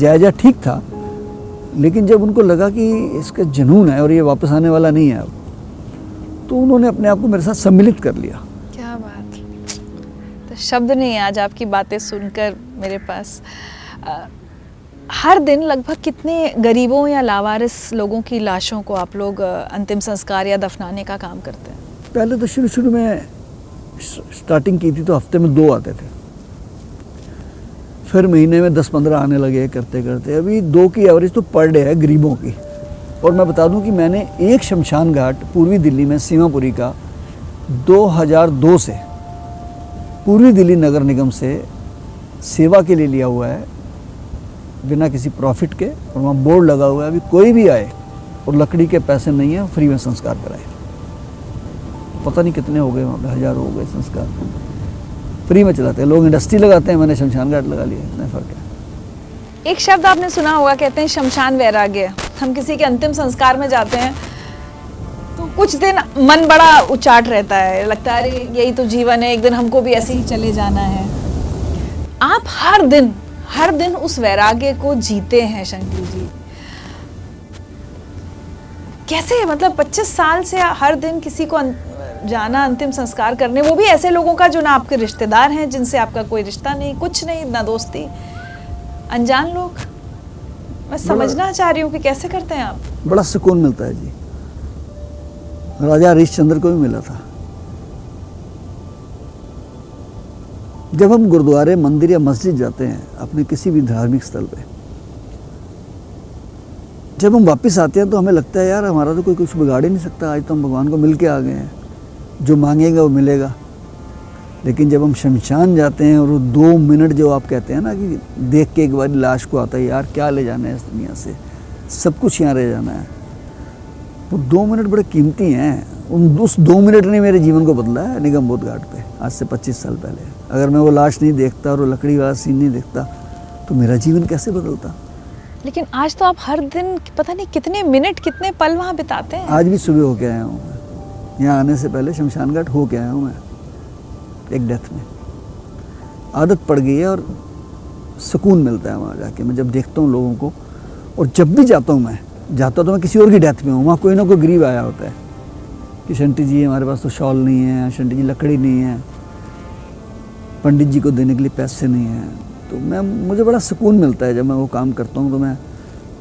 जायजा ठीक था, लेकिन जब उनको लगा कि इसका जुनून है और ये वापस आने वाला नहीं है अब, तो उन्होंने अपने आप को मेरे साथ सम्मिलित कर लिया। क्या बात, तो शब्द नहीं आज आपकी बातें सुनकर मेरे पास। हर दिन लगभग कितने गरीबों या लावारिस लोगों की लाशों को आप लोग अंतिम संस्कार या दफनाने का काम करते हैं? पहले तो शुरू में स्टार्टिंग की थी तो हफ्ते में 2 आते थे, फिर महीने में 10-15 आने लगे करते करते। अभी 2 की एवरेज तो पर डे है गरीबों की। और मैं बता दूं कि मैंने एक शमशान घाट पूर्वी दिल्ली में सीमापुरी का 2002 से पूर्वी दिल्ली नगर निगम से सेवा के लिए लिया हुआ है, बिना किसी प्रॉफिट के। और वहाँ बोर्ड लगा हुआ है, अभी कोई भी आए और लकड़ी के पैसे नहीं है, फ्री में संस्कार कराए। पता नहीं कितने हो गए वहाँ पे, 1000 हो गए संस्कार, फ्री में चलाते हैं लोग। इंडस्ट्री लगाते हैं, मैंने शमशान घाट लगा लिया, इतना फ़र्क है। एक शब्द आपने सुना होगा, कहते हैं शमशान वैराग्य। हम किसी के अंतिम संस्कार में जाते हैं तो कुछ दिन मन बड़ा उचाट रहता है, लगता है अरे यही तो जीवन है, एक दिन हमको भी ऐसे ही चले जाना है। आप हर दिन उस वैराग्य को जीते हैं शंकर जी, कैसे? मतलब 25 साल से हर दिन किसी को जाना, अंतिम संस्कार करने, वो भी ऐसे लोगों का जो ना आपके रिश्तेदार हैं, जिनसे आपका कोई रिश्ता नहीं, कुछ नहीं, ना दोस्ती, अनजान लोग। मैं समझना चाह रही हूँ कि कैसे करते हैं आप। बड़ा सुकून मिलता है जी। राजा हरिश्चंद्र को भी मिला था। जब हम गुरुद्वारे, मंदिर या मस्जिद जाते हैं अपने किसी भी धार्मिक स्थल पे, जब हम वापस आते हैं तो हमें लगता है यार हमारा तो कोई कुछ बिगाड़ ही नहीं सकता, आज तो हम भगवान को मिल के आ गए हैं, जो मांगेगा वो मिलेगा। लेकिन जब हम शमशान जाते हैं और वो 2 मिनट जो आप कहते हैं ना कि देख के एक बार लाश को आता है, यार क्या ले जाना है इस दुनिया से, सब कुछ यहाँ रह जाना है, वो 2 मिनट बड़े कीमती हैं। उस 2 मिनट ने मेरे जीवन को बदला है निगम बोध घाट पे, आज से 25 साल पहले। अगर मैं वो लाश नहीं देखता और वो लकड़ी वाला सीन नहीं देखता तो मेरा जीवन कैसे बदलता। लेकिन आज तो आप हर दिन पता नहीं कितने मिनट, कितने पल वहाँ बिताते हैं। आज भी सुबह होके आया हूँ मैं, यहाँ आने से पहले शमशान घाट होके आया हूँ मैं एक डेथ में। आदत पड़ गई है और सुकून मिलता है वहाँ जाके। मैं जब देखता हूँ लोगों को, और जब भी जाता हूँ तो मैं किसी और की डेथ में हूँ, वहाँ कोई ना कोई गरीब आया होता है कि शंटी जी हमारे पास तो शॉल नहीं है, शंटी जी लकड़ी नहीं है, पंडित जी को देने के लिए पैसे नहीं हैं। तो मुझे बड़ा सुकून मिलता है जब मैं वो काम करता हूँ। तो मैं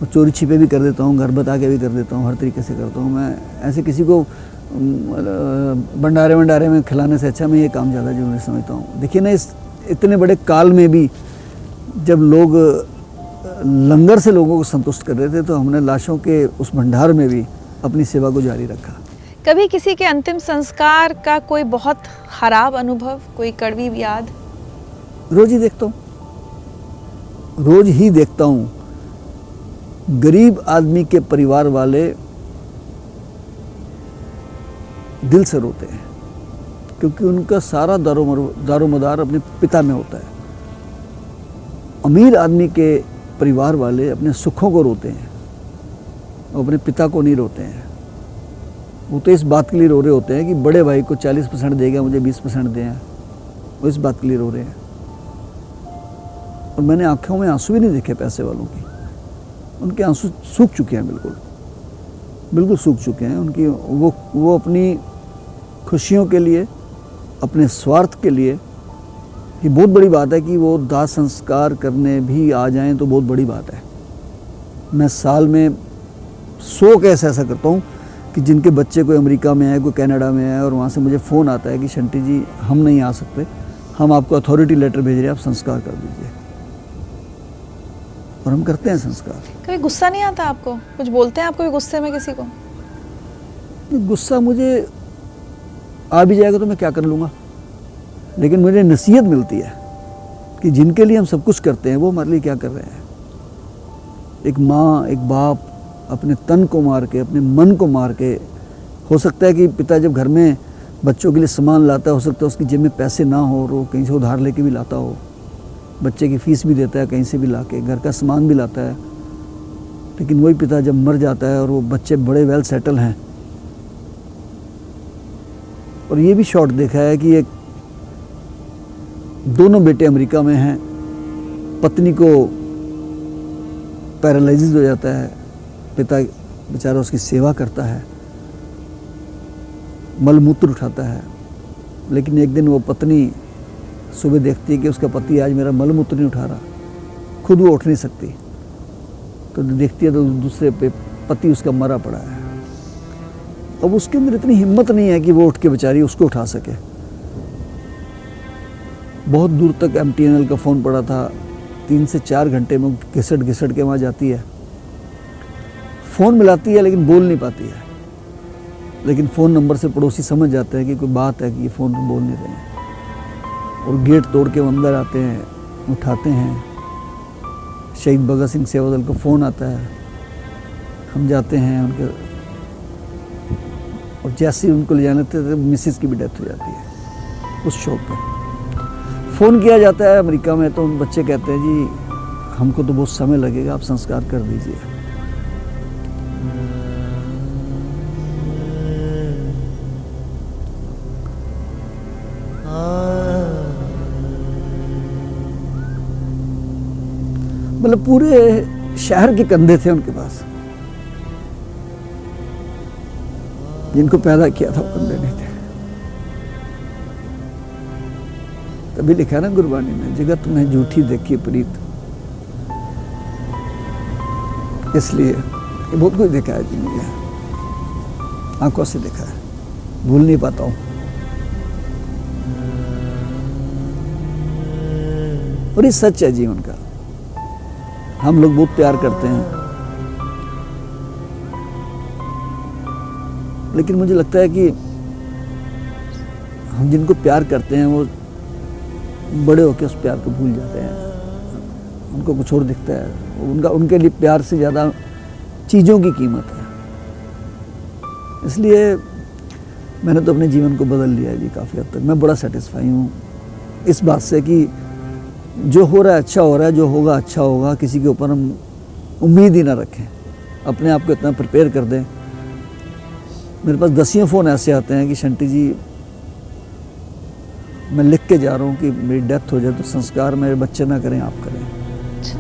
चोरी छिपे भी कर देता हूँ, घर बता के भी कर देता हूँ, हर तरीके से करता हूँ। मैं ऐसे किसी को भंडारे में खिलाने से अच्छा मैं ये काम ज़्यादा जरूरी समझता हूँ। देखिए ना, इस इतने बड़े काल में भी जब लोग लंगर से लोगों को संतुष्ट कर रहे थे, तो हमने लाशों के उस भंडार में भी अपनी सेवा को जारी रखा। कभी किसी के अंतिम संस्कार का कोई बहुत खराब अनुभव, कोई कड़वी याद? रोज ही देखता हूँ गरीब आदमी के परिवार वाले दिल से रोते हैं, क्योंकि उनका सारा दारोमदार अपने पिता में होता है। अमीर आदमी के परिवार वाले अपने सुखों को रोते हैं, वो अपने पिता को नहीं रोते हैं। वो तो इस बात के लिए रो रहे होते हैं कि बड़े भाई को 40% देगा, मुझे 20% दें, वो इस बात के लिए रो रहे हैं। और मैंने आंखों में आंसू भी नहीं देखे पैसे वालों की, उनके आंसू सूख चुके हैं, बिल्कुल सूख चुके हैं। उनकी वो अपनी खुशियों के लिए, अपने स्वार्थ के लिए, ये बहुत बड़ी बात है कि वो दाह संस्कार करने भी आ जाएं तो बहुत बड़ी बात है। मैं साल में 100 केस ऐसा करता हूँ कि जिनके बच्चे कोई अमेरिका में है, कोई कनाडा में है, और वहाँ से मुझे फ़ोन आता है कि शंटी जी हम नहीं आ सकते, हम आपको अथॉरिटी लेटर भेज रहे हैं, आप संस्कार कर दीजिए। और हम करते हैं संस्कार। कभी गुस्सा नहीं आता आपको? कुछ बोलते हैं आपको भी गुस्से में किसी को? गुस्सा मुझे आ भी जाएगा तो मैं क्या कर लूँगा, लेकिन मुझे नसीहत मिलती है कि जिनके लिए हम सब कुछ करते हैं वो हमारे लिए क्या कर रहे हैं। एक माँ, एक बाप अपने तन को मार के, अपने मन को मार के, हो सकता है कि पिता जब घर में बच्चों के लिए सामान लाता है, हो सकता है उसकी जेब में पैसे ना हो और वो कहीं से उधार लेके भी लाता हो, बच्चे की फीस भी देता है कहीं से भी लाके, घर का सामान भी लाता है। लेकिन वही पिता जब मर जाता है और वो बच्चे बड़े वेल सेटल हैं, और ये भी शॉट देखा है कि एक दोनों बेटे अमेरिका में हैं, पत्नी को पैरालिसिस हो जाता है, पिता बेचारा उसकी सेवा करता है, मलमूत्र उठाता है, लेकिन एक दिन वो पत्नी सुबह देखती है कि उसका पति आज मेरा मलमूत्र नहीं उठा रहा, खुद वो उठ नहीं सकती, तो देखती है तो दूसरे पे पति उसका मरा पड़ा है। अब उसके अंदर इतनी हिम्मत नहीं है कि वो उठ के बेचारी उसको उठा सके। बहुत दूर तक MTNL का फ़ोन पड़ा था, 3 से 4 घंटे में घिसट घिसट के वहाँ जाती है, फ़ोन मिलाती है लेकिन बोल नहीं पाती है, लेकिन फ़ोन नंबर से पड़ोसी समझ जाते हैं कि कोई बात है कि ये फ़ोन बोल नहीं रहे हैं, और गेट तोड़ के वो अंदर आते हैं, उठाते हैं। शहीद भगत सिंह सेवा दल का फ़ोन आता है, हम जाते हैं उनके, और जैसे ही उनको ले जाने थे तो मिसिस की भी डेथ हो जाती है उस शौक पे। फ़ोन किया जाता है अमेरिका में, तो उन बच्चे कहते हैं जी हमको तो बहुत समय लगेगा, आप संस्कार कर दीजिए। मतलब पूरे शहर के कंधे थे उनके पास, जिनको पैदा किया था वो कंधे नहीं थे। तभी लिखा है ना गुरबानी में, जगत में झूठी देखी प्रीत, इसलिए ये बहुत कुछ देखा है जी मुझे, आंखों से देखा है, भूल नहीं पाता हूँ। और ये सच है जीवन का, हम लोग बहुत प्यार करते हैं, लेकिन मुझे लगता है कि हम जिनको प्यार करते हैं वो बड़े होकर उस प्यार को भूल जाते हैं, उनको कुछ और दिखता है, उनके लिए प्यार से ज़्यादा चीज़ों की कीमत है। इसलिए मैंने तो अपने जीवन को बदल लिया है जी काफ़ी हद तक। मैं बड़ा सेटिस्फाई हूँ इस बात से कि जो हो रहा है अच्छा हो रहा है, जो होगा अच्छा होगा, किसी के ऊपर हम उम्मीद ही ना रखें, अपने आप को इतना प्रिपेयर कर दें। मेरे पास 10 फ़ोन ऐसे आते हैं कि शंटी जी मैं लिख के जा रहा हूँ कि मेरी डेथ हो जाए तो संस्कार मेरे बच्चे ना करें, आप करें। अच्छा।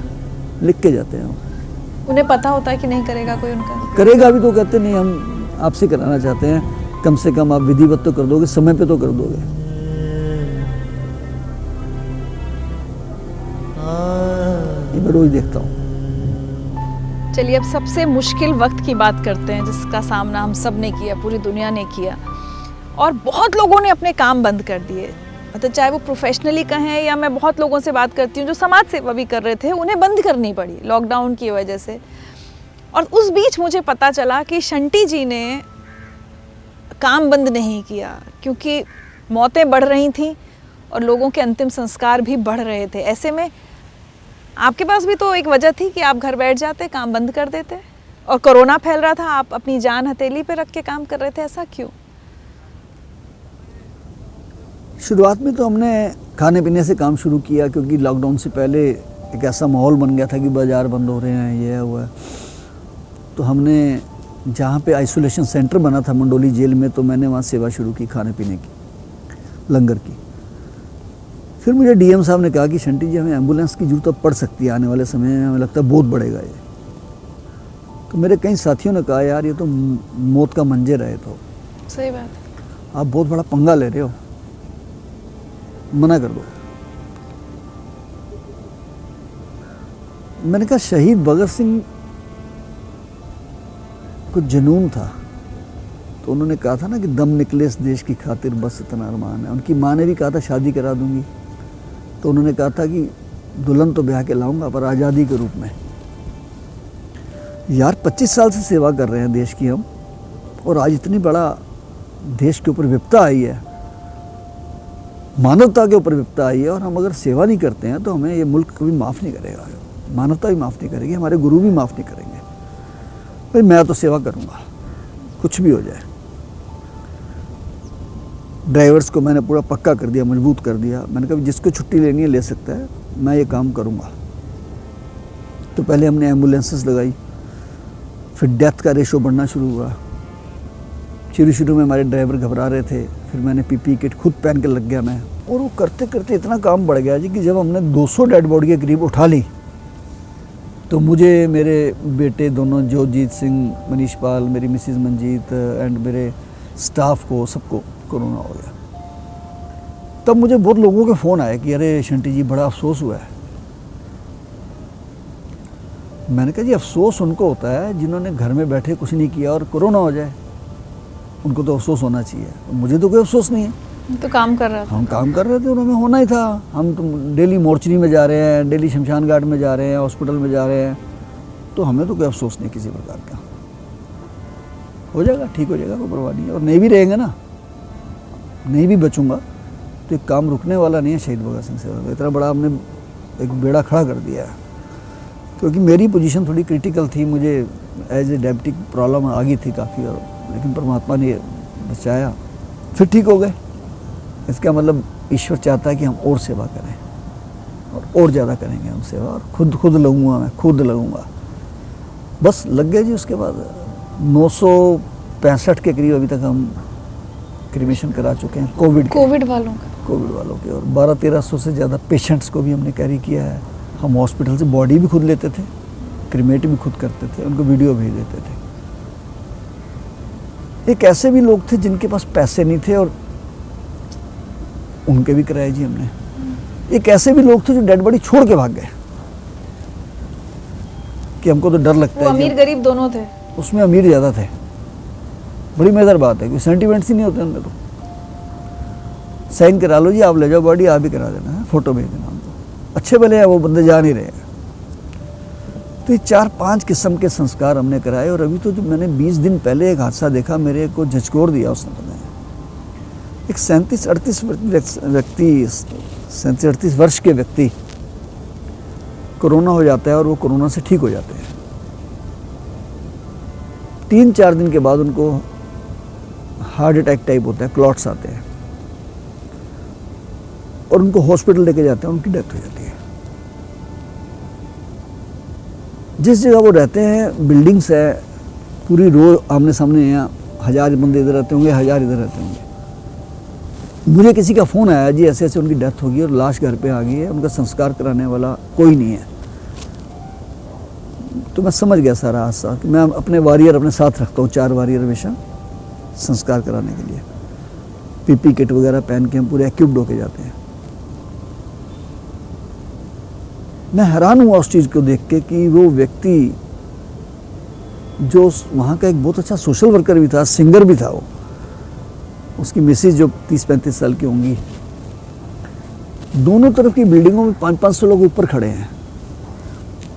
लिख के जाते हैं। उन्हें पता होता है कि नहीं करेगा कोई उनका? करेगा भी तो कहते नहीं, हम आपसे कराना चाहते हैं, कम से कम आप विधिवत तो कर दोगे, समय पे तो कर दोगे। ये मैं रोज देखता हूँ। चलिए अब सबसे मुश्किल वक्त की बात करते हैं जिसका सामना हम सब ने किया, पूरी दुनिया ने किया, और बहुत लोगों ने अपने काम बंद कर दिए। मतलब चाहे वो प्रोफेशनली कहें या मैं बहुत लोगों से बात करती हूँ जो समाज सेवा भी कर रहे थे, उन्हें बंद करनी पड़ी लॉकडाउन की वजह से। और उस बीच मुझे पता चला कि शंटी जी ने काम बंद नहीं किया, क्योंकि मौतें बढ़ रही थीं और लोगों के अंतिम संस्कार भी बढ़ रहे थे। ऐसे में आपके पास भी तो एक वजह थी कि आप घर बैठ जाते, काम बंद कर देते, और कोरोना फैल रहा था, आप अपनी जान हथेली पे रख के काम कर रहे थे। ऐसा क्यों? शुरुआत में तो हमने खाने पीने से काम शुरू किया, क्योंकि लॉकडाउन से पहले एक ऐसा माहौल बन गया था कि बाज़ार बंद हो रहे हैं, ये हुआ है। तो हमने जहाँ पे आइसोलेशन सेंटर बना था मंडोली जेल में, तो मैंने वहाँ सेवा शुरू की खाने पीने की, लंगर की। फिर मुझे डीएम साहब ने कहा कि शंटी जी हमें एम्बुलेंस की जरूरत पड़ सकती है आने वाले समय में, हमें लगता है बहुत बढ़ेगा ये। तो मेरे कई साथियों ने कहा यार ये तो मौत का मंजर है, तो सही बात है, आप बहुत बड़ा पंगा ले रहे हो, मना कर दो। मैंने कहा शहीद भगत सिंह को जुनून था, तो उन्होंने कहा था ना कि दम निकले इस देश की खातिर बस इतना अरमान है। उनकी माँ ने भी कहा था शादी करा दूंगी, तो उन्होंने कहा था कि दुल्हन तो ब्याह के लाऊंगा पर आज़ादी के रूप में। यार 25 साल से सेवा कर रहे हैं देश की हम, और आज इतनी बड़ा देश के ऊपर विपदा आई है, मानवता के ऊपर विपदा आई है, और हम अगर सेवा नहीं करते हैं तो हमें ये मुल्क कभी माफ़ नहीं करेगा, मानवता भी माफ़ नहीं करेगी, हमारे गुरु भी माफ़ नहीं करेंगे। भाई मैं तो सेवा करूँगा कुछ भी हो जाए। ड्राइवर्स को मैंने पूरा पक्का कर दिया, मजबूत कर दिया। मैंने कहा जिसको छुट्टी लेनी है ले सकता है, मैं ये काम करूँगा। तो पहले हमने एम्बुलेंसेस लगाई, फिर डेथ का रेशो बढ़ना शुरू हुआ। शुरू में हमारे ड्राइवर घबरा रहे थे, फिर मैंने पीपी किट खुद पहन के लग गया मैं, और वो करते करते इतना काम बढ़ गया जी कि जब हमने 200 डेड बॉडी के करीब उठा ली तो मुझे मेरे बेटे दोनों जोजीत सिंह, मनीष पाल, मेरी मिसिज़ मंजीत एंड मेरे स्टाफ को सबको कोरोना हो गया। तब मुझे बहुत लोगों के फ़ोन आए कि अरे शंटी जी बड़ा अफसोस हुआ है। मैंने कहा जी अफसोस उनको होता है जिन्होंने घर में बैठे कुछ नहीं किया और कोरोना हो जाए, उनको तो अफसोस होना चाहिए। मुझे तो कोई अफसोस नहीं है, तो काम कर रहा था। हम काम कर रहे थे और हमें होना ही था। हम तो डेली मोर्चरी में जा रहे हैं, डेली शमशान घाट में जा रहे हैं, हॉस्पिटल में जा रहे हैं, तो हमें तो कोई अफसोस नहीं किसी प्रकार का। हो जाएगा, ठीक हो जाएगा, कोई परवाह नहीं है। और नहीं भी रहेंगे ना, नहीं भी बचूंगा तो एक काम रुकने वाला नहीं है शहीद भगत सिंह सेवा का। इतना बड़ा हमने एक बेड़ा खड़ा कर दिया है, क्योंकि मेरी पोजीशन थोड़ी क्रिटिकल थी, मुझे एज ए डायबिटिक प्रॉब्लम आ गई थी काफ़ी, और लेकिन परमात्मा ने बचाया, फिर ठीक हो गए। इसका मतलब ईश्वर चाहता है कि हम और सेवा करें और ज़्यादा करेंगे हम सेवा, और खुद लगूंगा, मैं खुद लगूंगा। बस लग गए जी। उसके बाद 965 के करीब अभी तक हम क्रीमेशन करा चुके हैं कोविड वालों के, और 1200-1300 से ज़्यादा पेशेंट्स को भी हमने कैरी किया है। हम हॉस्पिटल से बॉडी भी खुद लेते थे, क्रीमेट भी खुद करते थे, उनको वीडियो भेज देते थे। एक ऐसे भी लोग थे जिनके पास पैसे नहीं थे और उनके भी कराए जी हमने। एक ऐसे भी लोग थे जो डेड बॉडी छोड़ के भाग गए कि हमको तो डर लगता है। अमीर गरीब दोनों थे, उसमें अमीर ज़्यादा थे। बड़ी मज़ेदार बात है, कोई सेंटिमेंट्स ही नहीं होते उनमें। तो साइन करा लो जी, आप ले जाओ बॉडी, आप ही करा देना है, फ़ोटो भेज देना हमको। अच्छे भले हैं वो बंदे, जा नहीं रहे हैं। तो ये 4-5 किस्म के संस्कार हमने कराए। और अभी तो जो मैंने 20 दिन पहले एक हादसा देखा, मेरे को झंझोर दिया उसने। पता है, एक 37-38 वर्ष के व्यक्ति कोरोना हो जाता है और वो कोरोना से ठीक हो जाते हैं। 3-4 दिन के बाद उनको हार्ट अटैक टाइप होता है, क्लॉट्स आते हैं, और उनको हॉस्पिटल लेके जाते हैं, उनकी डेथ हो जाती है। जिस जगह वो रहते हैं बिल्डिंग्स है, पूरी रो आमने सामने है, 1000 बंदे इधर रहते होंगे, 1000 इधर रहते होंगे। मुझे किसी का फ़ोन आया जी ऐसे ऐसे उनकी डेथ होगी और लाश घर पे आ गई है, उनका संस्कार कराने वाला कोई नहीं है। तो मैं समझ गया सारा हादसा कि मैं अपने वॉरियर अपने साथ रखता हूँ, 4 वॉरियर हमेशा संस्कार कराने के लिए। पीपी किट वगैरह पहन के हम पूरे एक्यूप्ड होके जाते हैं। मैं हैरान हुआ उस चीज़ को देख के कि वो व्यक्ति जो वहाँ का एक बहुत अच्छा सोशल वर्कर भी था, सिंगर भी था, वो उसकी मिसेज जो 30-35 साल की होंगी, दोनों तरफ की बिल्डिंगों में 500-500 लोग ऊपर खड़े हैं,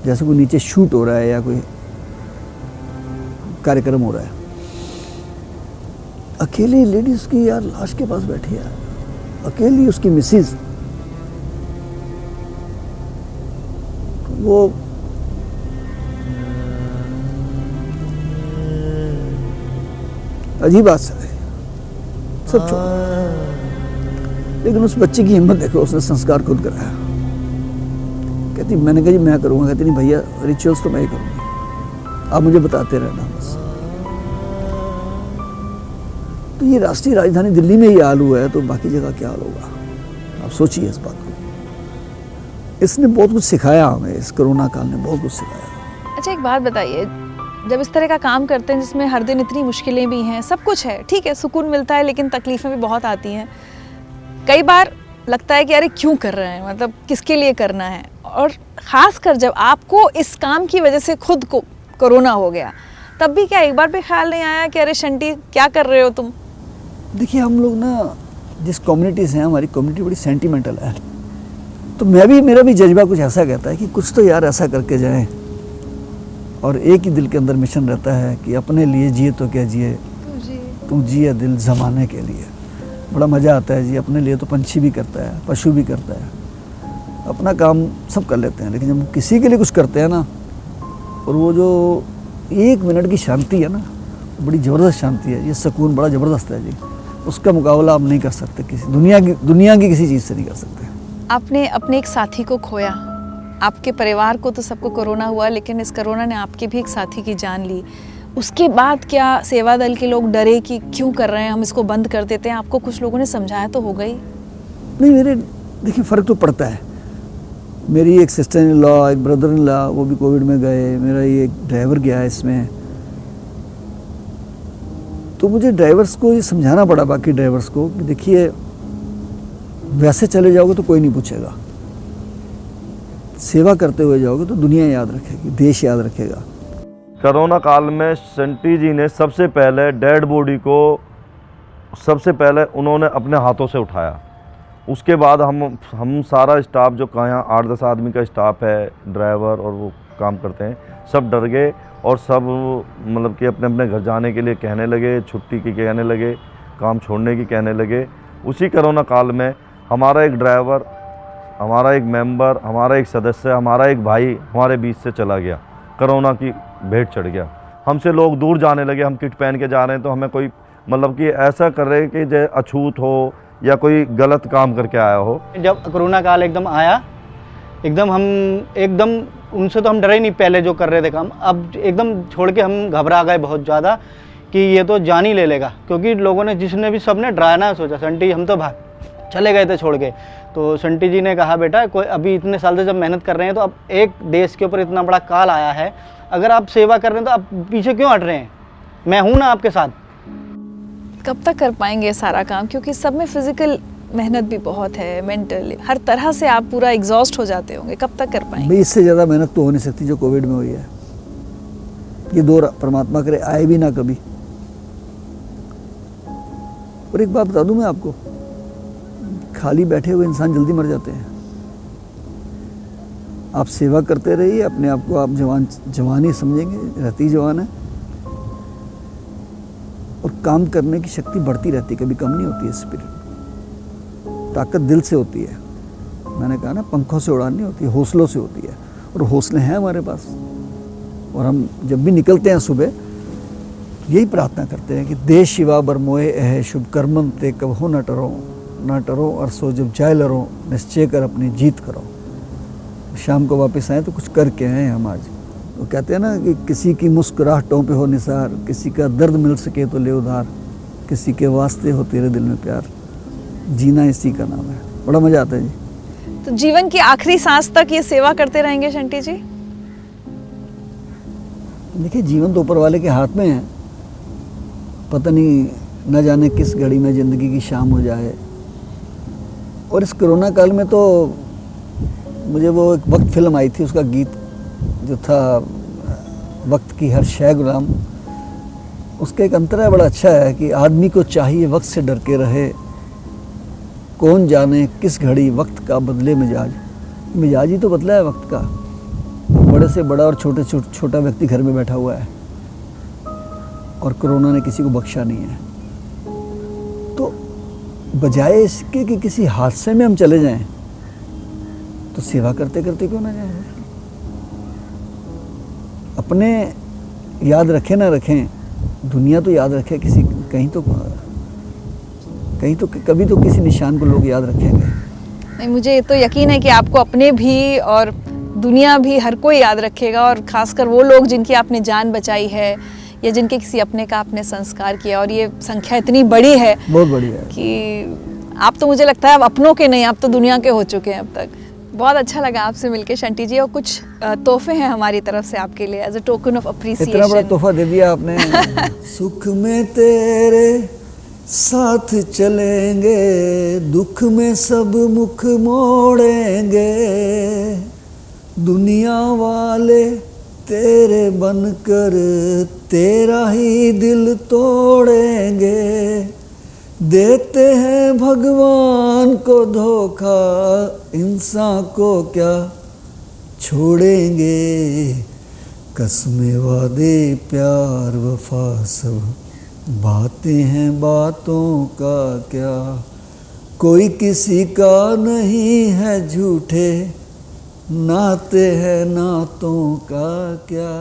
जैसे कोई नीचे शूट हो रहा है या कोई कार्यक्रम हो रहा है। अकेली लेडी उसकी यार लाश के पास बैठी है, अकेली उसकी मिसेज। वो अजीब बात है, सब छोड़। लेकिन उस बच्चे की हिम्मत देखो, उसने संस्कार खुद कराया। कहती, मैंने कहा जी मैं करूँगा। कहती नहीं भैया, रिचुअल्स तो मैं ही करूँगी, आप मुझे बताते रहना बस। तो ये राष्ट्रीय राजधानी दिल्ली में ही हाल हुआ है, तो बाकी जगह क्या हाल होगा, आप सोचिए इस बात को। इसने बहुत कुछ सिखाया हमें, इस कोरोना काल ने बहुत कुछ सिखाया। अच्छा, एक बात बताइए, जब इस तरह का काम करते हैं जिसमें हर दिन इतनी मुश्किलें भी हैं, सब कुछ है, ठीक है, सुकून मिलता है, लेकिन तकलीफ़ें भी बहुत आती हैं। कई बार लगता है कि अरे क्यों कर रहे हैं, मतलब किसके लिए करना है। और ख़ासकर जब आपको इस काम की वजह से खुद को कोरोना हो गया, तब भी क्या एक बार भी ख्याल नहीं आया कि अरे शंटी क्या कर रहे हो तुम? देखिए, हम लोग ना जिस कम्युनिटी से हैं, हमारी कम्युनिटी बड़ी सेंटिमेंटल है, तो मेरा भी जज्बा कुछ ऐसा कहता है कि कुछ तो यार ऐसा करके जाएं। और एक ही दिल के अंदर मिशन रहता है कि अपने लिए जिए तो क्या जिए, तू जिए दिल ज़माने के लिए। बड़ा मज़ा आता है जी, अपने लिए तो पंछी भी करता है, पशु भी करता है, अपना काम सब कर लेते हैं, लेकिन जब किसी के लिए कुछ करते हैं ना, और वो जो 1 मिनट की शांति है ना, बड़ी ज़बरदस्त शांति है, ये सुकून बड़ा ज़बरदस्त है जी। उसका मुकाबला आप नहीं कर सकते, किसी दुनिया की किसी चीज़ से नहीं कर सकते। आपने अपने एक साथी को खोया, आपके परिवार को तो सबको कोरोना हुआ, लेकिन इस कोरोना ने आपके भी एक साथी की जान ली। उसके बाद क्या सेवा दल के लोग डरे कि क्यों कर रहे हैं, हम इसको बंद कर देते हैं? आपको कुछ लोगों ने समझाया तो होगा ही? नहीं, मेरे देखिए फ़र्क तो पड़ता है। मेरी एक सिस्टर इन लॉ, एक ब्रदर इन लॉ, वो भी कोविड में गए। मेरा ये एक ड्राइवर गया है इसमें। तो मुझे ड्राइवर्स को ये समझाना पड़ा, बाकी ड्राइवर्स को, कि देखिए वैसे चले जाओगे तो कोई नहीं पूछेगा, सेवा करते हुए जाओगे तो दुनिया याद रखेगी, देश याद रखेगा। कोरोना काल में शंटी जी ने सबसे पहले डेड बॉडी को सबसे पहले उन्होंने अपने हाथों से उठाया। उसके बाद हम सारा स्टाफ जो यहाँ 8-10 आदमी का स्टाफ है, ड्राइवर और वो काम करते हैं, सब डर गए और सब मतलब कि अपने अपने घर जाने के लिए कहने लगे, छुट्टी की कहने लगे, काम छोड़ने की कहने लगे। उसी कोरोना काल में हमारा एक ड्राइवर, हमारा एक मेंबर, हमारा एक सदस्य, हमारा एक भाई हमारे बीच से चला गया, कोरोना की भेंट चढ़ गया। हमसे लोग दूर जाने लगे, हम किट पहन के जा रहे हैं तो हमें कोई मतलब कि ऐसा कर रहे कि जैसे अछूत हो या कोई गलत काम करके आया हो। जब कोरोना काल एकदम आया, एकदम उनसे तो हम डरे नहीं पहले जो कर रहे थे काम, अब एकदम छोड़ के हम घबरा गए बहुत ज़्यादा कि ये तो जान ही ले लेगा, क्योंकि लोगों ने जिसने भी सबने डराना सोचा। संटी हम तो भाग चले गए थे छोड़ के, तो संटी जी ने कहा बेटा कोई अभी इतने साल से जब मेहनत कर रहे हैं तो अब एक देश के ऊपर इतना बड़ा काल आया है, अगर आप सेवा कर रहे हैं तो आप पीछे क्यों हट रहे हैं, मैं हूँ ना आपके साथ। कब तक कर पाएंगे सारा काम, क्योंकि सब में फिजिकल मेहनत भी बहुत है, मेंटली हर तरह से आप पूरा एग्जॉस्ट हो जाते होंगे, कब तक कर पाएंगे? भाई इससे ज़्यादा मेहनत तो हो नहीं सकती जो कोविड में हुई है। ये दौर परमात्मा करे आए भी ना कभी। और एक बात बता दूं मैं आपको, खाली बैठे हुए इंसान जल्दी मर जाते हैं। आप सेवा करते रहिए, अपने आप को आप जवान ही समझेंगे, रहती जवान है, और काम करने की शक्ति बढ़ती रहती है, कभी कम नहीं होती है। स्पिरिट, ताकत दिल से होती है। मैंने कहा ना, पंखों से उड़ान नहीं होती, हौसलों से होती है, और हौसले हैं हमारे पास। और हम जब भी निकलते हैं सुबह यही प्रार्थना करते हैं कि दे शिवा बरमोए है शुभ कर्मम ते कब हो न टरो और सो जब जाए लरो, निश्चय कर अपनी जीत करो। शाम को वापस आए तो कुछ करके आए हम आज। वो कहते हैं ना कि किसी की मुस्कुराहटों पे हो निसार, किसी का दर्द मिल सके तो ले उधार, किसी के वास्ते हो तेरे दिल में प्यार, जीना इसी का नाम है। बड़ा मज़ा आता है जी। तो जीवन की आखिरी सांस तक ये सेवा करते रहेंगे शंटी जी? देखिए, जीवन तो ऊपर वाले के हाथ में है। पता नहीं न जाने किस घड़ी में ज़िंदगी की शाम हो जाए। और इस कोरोना काल में तो मुझे वो एक वक्त फिल्म आई थी, उसका गीत जो था, वक्त की हर शय गुलाम, उसका एक अंतरा बड़ा अच्छा है कि आदमी को चाहिए वक्त से डर के रहे, कौन जाने किस घड़ी वक्त का बदले मिजाज। मिजाज ही तो बदला है वक्त का। बड़े से बड़ा और छोटा व्यक्ति घर में बैठा हुआ है, और कोरोना ने किसी को बख्शा नहीं है। तो बजाय इसके कि किसी हादसे में हम चले जाएं, तो सेवा करते करते क्यों ना जाएं। अपने याद रखें ना रखें, दुनिया तो याद रखे, किसी कहीं तो कभी तो किसी निशान को लोग याद रखेंगे। नहीं, मुझे तो यकीन है कि आपको अपने भी और दुनिया भी हर कोई याद रखेगा, और खासकर वो लोग जिनकी आपने जान बचाई है या जिनके किसी अपने का आपने संस्कार किया। और ये संख्या इतनी बड़ी है, बहुत बड़ी है, कि आप तो मुझे लगता है अब अपनों के नहीं, आप तो दुनिया के हो चुके हैं अब तक। बहुत अच्छा लगा आपसे मिलके शंटी जी, और कुछ तोहफे हैं हमारी तरफ से आपके लिए as a token of appreciation. इतना बड़ा तोहफा दे दिया आपने। सुख में तेरे साथ चलेंगे, दुख में सब मुख मोड़ेंगे, दुनिया वाले तेरे बनकर तेरा ही दिल तोड़ेंगे, देते हैं भगवान को धोखा, इंसान को क्या छोड़ेंगे, कसमें वादे प्यार वफा सब बातें हैं बातों का क्या, कोई किसी का नहीं है झूठे, नाते हैं नातों का क्या।